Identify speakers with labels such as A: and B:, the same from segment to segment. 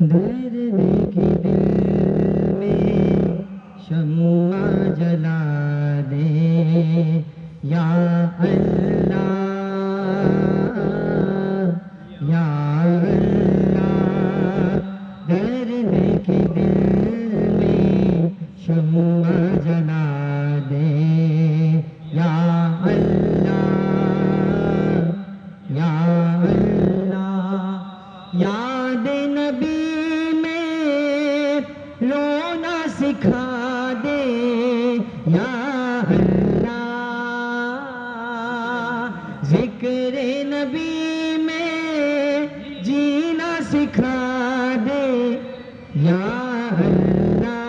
A: دھرنے کی دل میں شمع جلا دے یا اللہ یا اللہ، دھرنے کی دل میں شمع جلا دے یا اللہ یا اللہ، یاد نبی میں رونا سکھا دے یا اللہ، ذکر نبی میں جینا سکھا دے یا اللہ،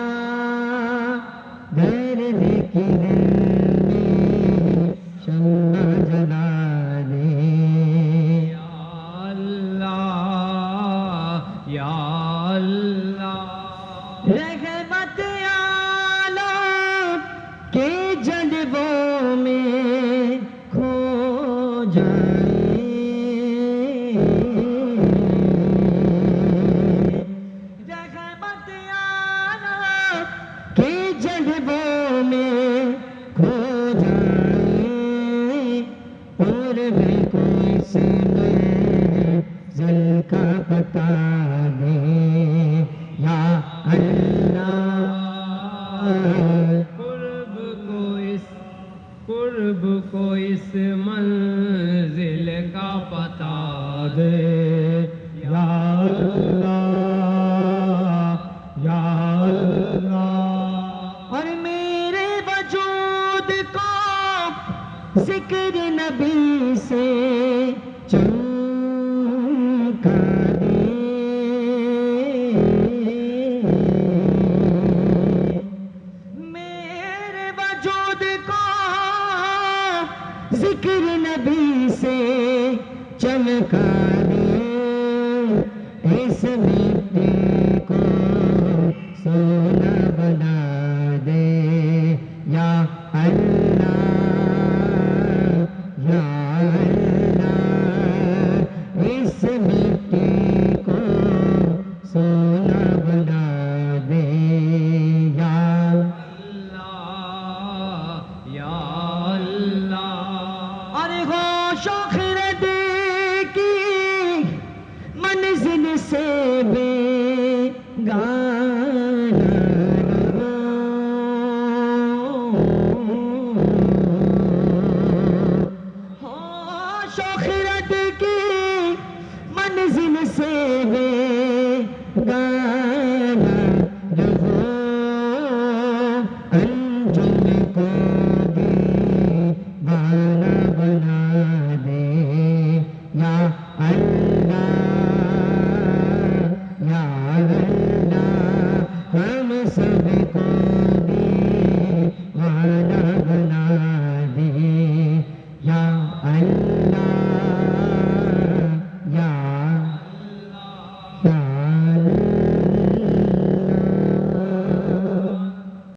A: دھرنے کی دل میں شمع جلا دے
B: یا اللہ یا اللہ،
A: رحمت عالم کے جلووں میں کھو جائے، رحمت عالم کے جلووں میں کھو جائے، اور میں کوئی منزل کا پتہ دے یا اللہ،
B: قرب کو اس منزل کا پتہ دے
A: یا اللہ یا اللہ، اور میرے وجود کو ذکر نبی سے چمکا دے، میرے وجود کو ذکر نبی سے چمکا دے، اس مٹی کو سونا بنا دے یا اللہ یا اللہ، اس مٹی کو سونا بنا دے یا
B: اللہ یا اللہ،
A: اور ہوش و خرد کی منزل سے بے گا